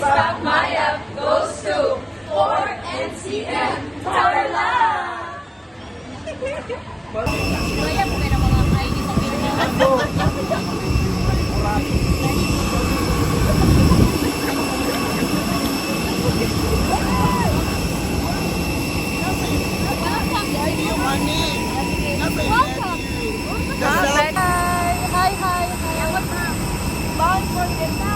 Spot Maya goes to 4NCM Tarlac! Kaya po kayo ng mga ID sa Pilipinas.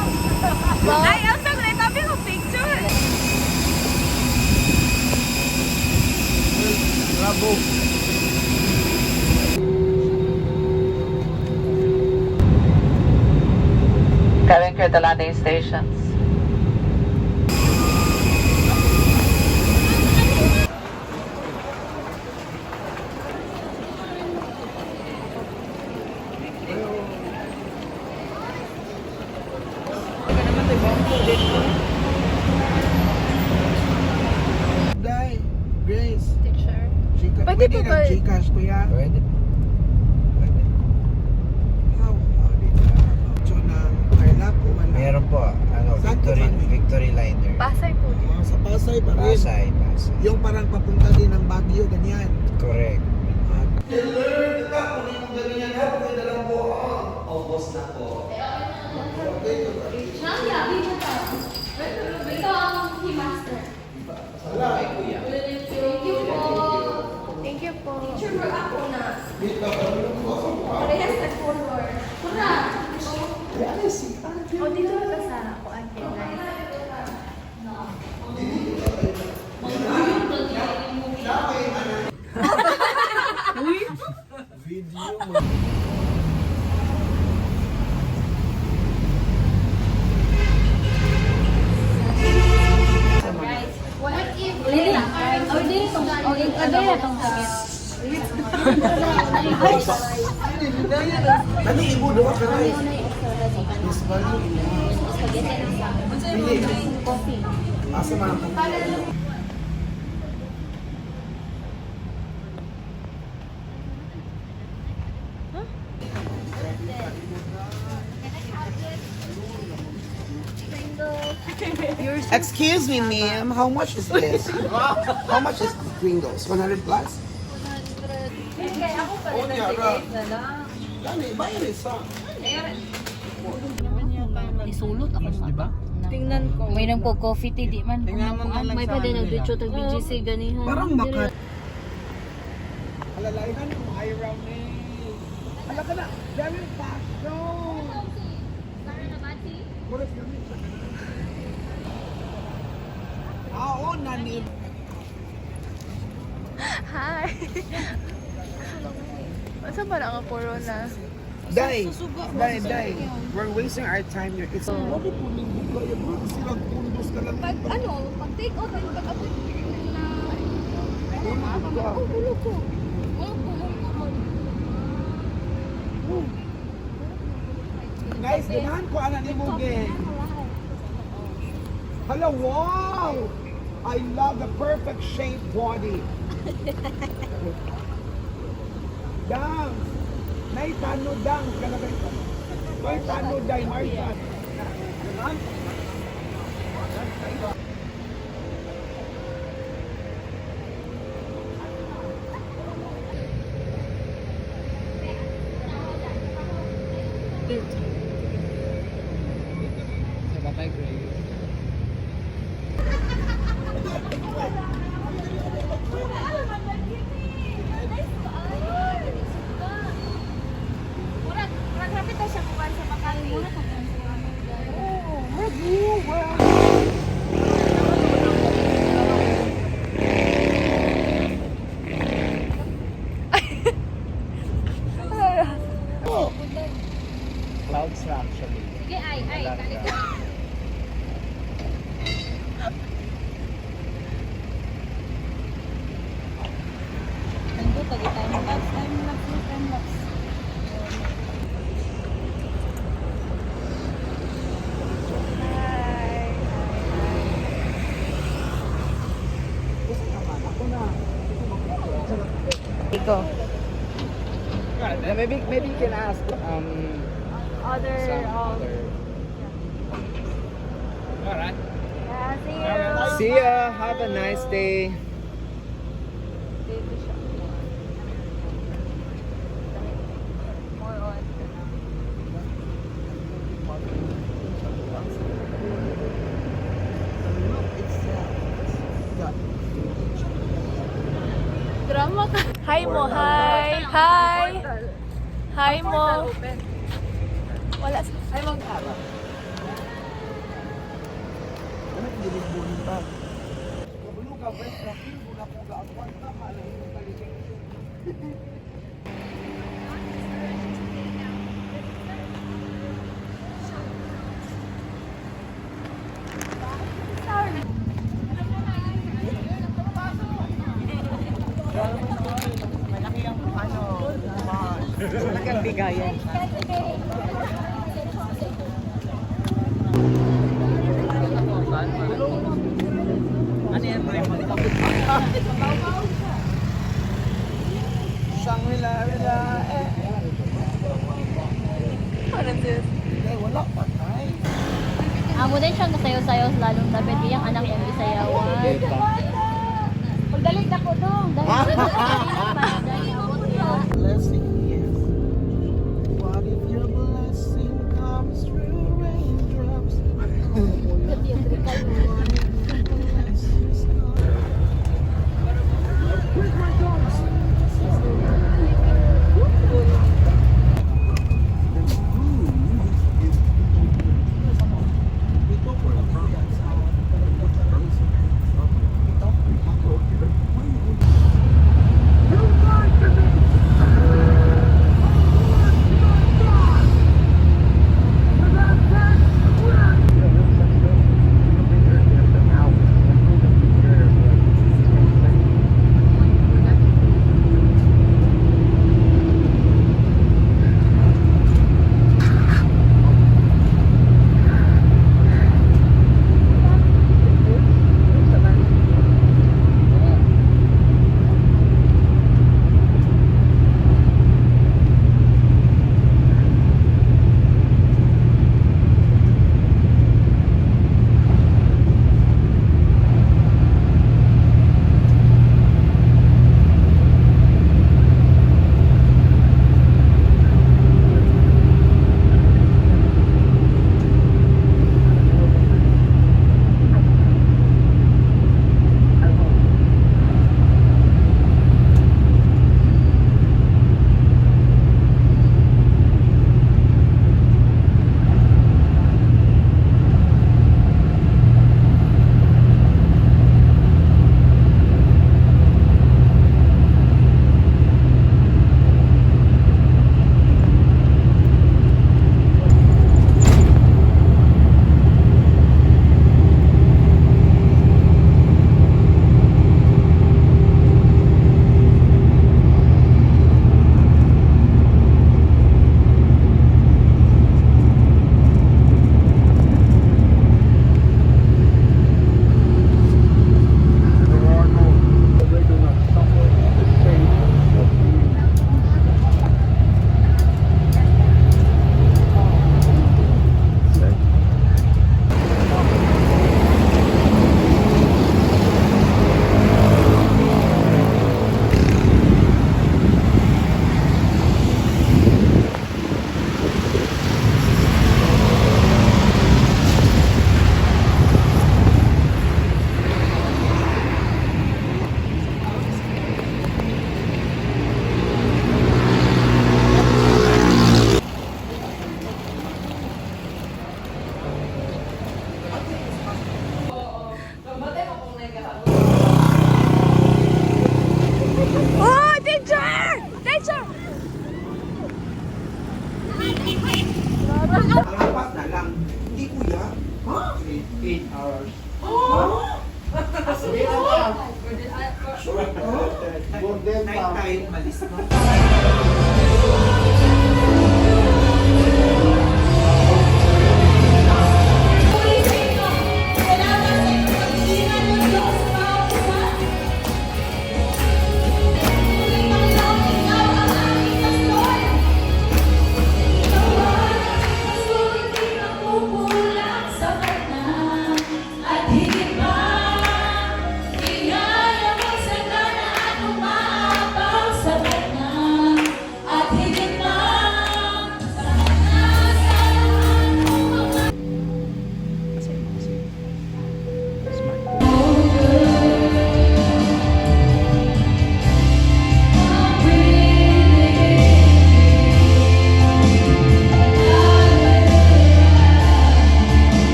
Ay, ang saglit, sabi ko picture! Bravo. Coming for the landing stations. Day, Grace. Teacher. Pwede po ba- Gcash ko yan. Pwede. Pwede. How? Dito. So, ng Tarlac o wala? Meron po, Saan po kami? Victory Liner. Pasay po. Sa Pasay pa rin. Pasay, Pasay. Yung parang papunta din ng Baguio, ganyan. Correct. Ito ang key master. Thank you po. Teacher, we're ako na. Parehas nag-color. Kuna! O, dito ka sa kuan kay guys. Video mo. What if... Lili lang. O, di itong... O, ano yan itong gamit? Ano ibo doon ka rin? Coffee. Asa man ang Excuse me, ma'am. How much is this? How much is Pringles? 100 plus? Oh, yeah, Dami, bayan isa. Isulot ako sa Diba? Tingnan ko. May nang po coffee tea di man. Tingnan mo na lang May sa pa din ano nag-ducho nila. tag BGC ganihan. Parang maka... Alalaihan mo, ayaw ni... Hala ka na, dami passion! Kulit kami sa oo, nani. Hi! Masa ba na puro na? Day, day. We're wasting our time here. It's what if we kaya bro silang pundos ka lang. Pag ano, pag take out ay pag-upload na Tulog ka. Guys, ganahan ko ana ni Mugen. Hello, wow! I love the perfect shape body. Dang! Nay tano dang kalagay ko. Nay tano day Marta. Ganahan? Sa Batay Gray. Grabe tayo siya kuwan sa Makati. Clouds na actually. Sige, ay, kalit ka. Ando, time lapse. Iko. Yeah, maybe you can ask Other, some other. Alright. See ya. Have a nice day. Dito siya. More on. Drama ka. Hi mo, hi. Hi. Hi mo. Wala sa... Ay, mag-harap. Ano yung dilibon ba? Kabalo ka, best tracking, muna po gaapuan, tama lang yung taligay. Malaki ang ano, malaki ang bigayan. Ano yan, bro? Shangri-La, Parang sis. wala pa tayo. Amo din siyang kasayo-sayo lalong tabi iyang anak yung isayawan. Pagdalig na ko dong. Blessing, yes. What if your blessing comes through raindrops? Where's my dogs? Ito?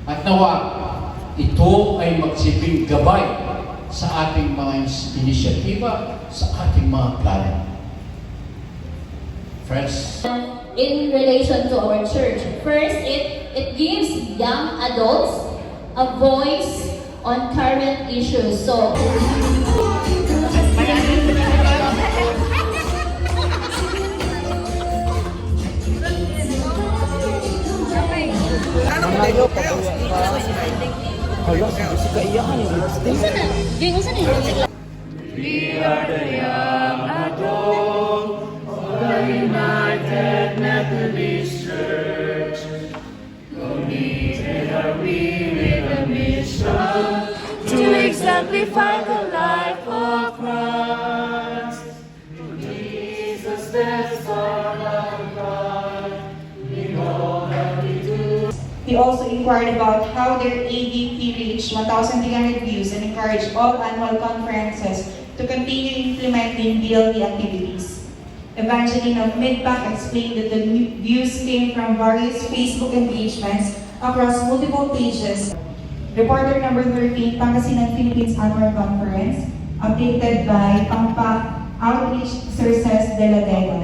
At nawa, ito ay magsibing gabay sa ating mga inisyatiba, sa ating mga plano. Friends, In relation to our church, first, it gives young adults a voice on current issues. So, To exemplify the life of Christ. He also inquired about how their ADP reached 1,300 views and encouraged all annual conferences to continue implementing BLT activities. Evangeline of Midpac explained that the views came from various Facebook engagements across multiple pages. Reporter number 13, Pangasinan Philippines Annual Conference, updated by Pangpak Outreach Services de la Dega.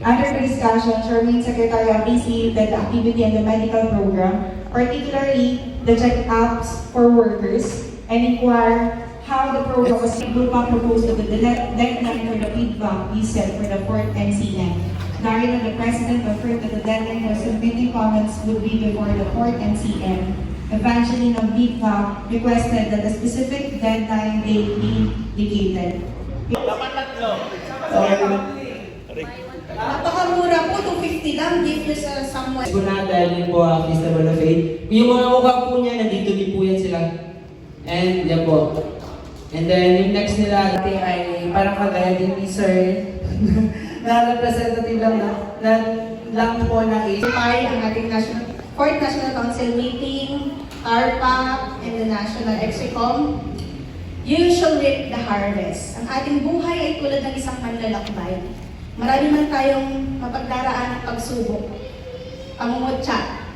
Under the discussion, Charmaine Secretary appreciated the activity and the medical program, particularly the check-ups for workers, and inquired how the program was Lupa proposed that the deadline for the feedback be set for the 4th NCM. Darino, the President, affirmed that the deadline for submitting comments would be before the 4th NCM. Evangeline of BIPAC requested that a specific deadline date be indicated. Napakamura po, 250 lang, give this someone. Muna dahil yun po Festival of Faith. Yung mga mukha po niya, nandito din po yan sila. And yan po. And then yung next nila ay parang kagaya din ni Sir na representative lang po na is. Ang ating Fourth National Council meeting, ARPA, and the National Execom. You shall reap the harvest. Ang ating buhay ay tulad ng isang manlalakbay. Marami man tayong mapagdaraan ng pagsubok, pangungutya,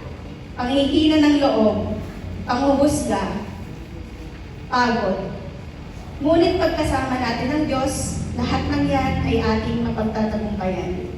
panghihina ng loob, panghuhusga, pagod. Ngunit pagkasama natin ng Diyos, lahat ng yan ay ating mapagtatagumpayan.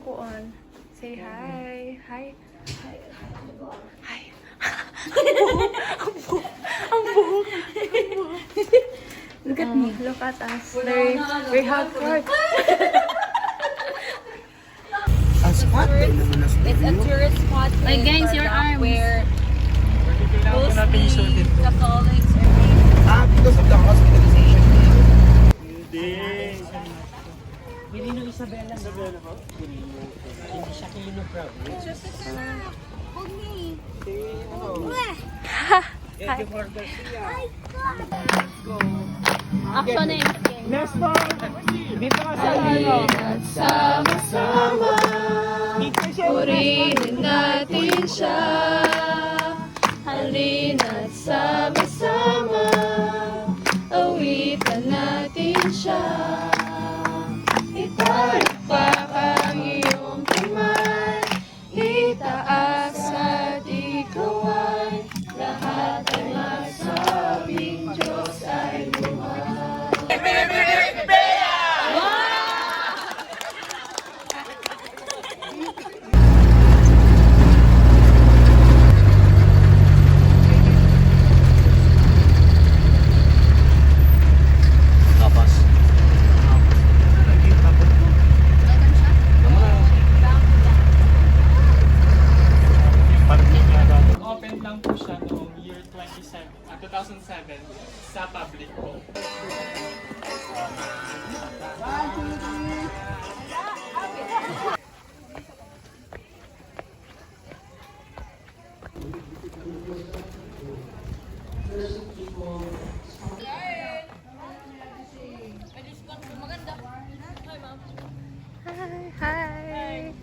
Kuan. Say hi. Hi. Hi. Hi. Ang buhok. Ang buhok. Ang buhok. Look at me. Look at us. We have heart. Ang spot naman na It's a tourist spot. Like guys, your arms. Where mostly Catholics are because of the hospitalization. action eh. Next one! Dito ka sa ano? Sama-sama. Purihin natin siya. Halina't sama-sama. Awitan natin siya. Ipalakpak ang iyong kamay. Itaas at ikaw ay lahat ay masabing Diyos ay buhay. Open lang po siya noong year 2007 sa public po. Hi!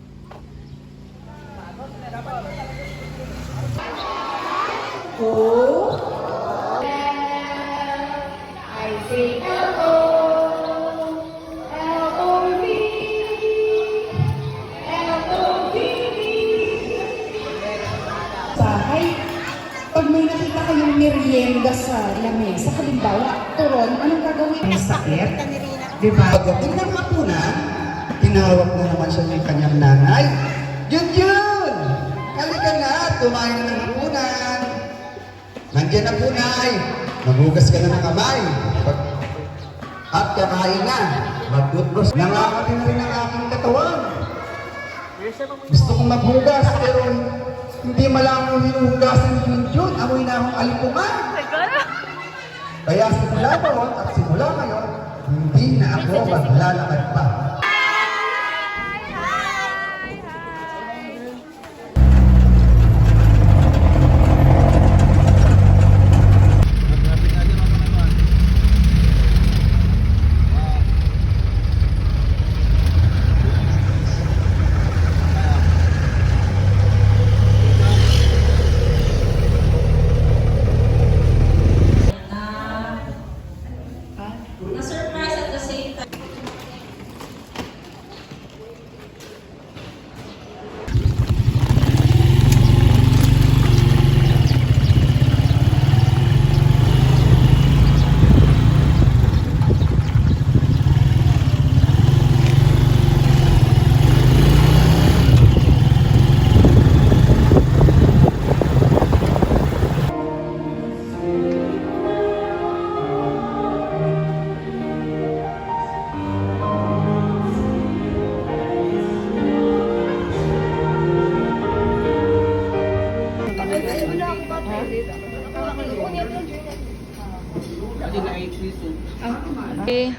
Bahay, pag may nakita kayong merienda sa lamesa, halimbawa, turon, anong gagawin? Ang sakit, di ba? Pagdating ng hapunan, tinawag na naman siya ng kanyang nanay. Yun! Halika na, tumain na ng hapunan. Nandiyan na punay. Maghugas ka na ng kamay. At kakain na. Mag-toothbrush. Nangangatin na rin ang aking katawan. Gusto kong maghugas, pero hindi malang yung hinuhugasan ni Jun. Amoy na akong alipungan. Kaya simula noon at simula ngayon, hindi na ako maglalakad pa. Na-surprise at the same time. Okay.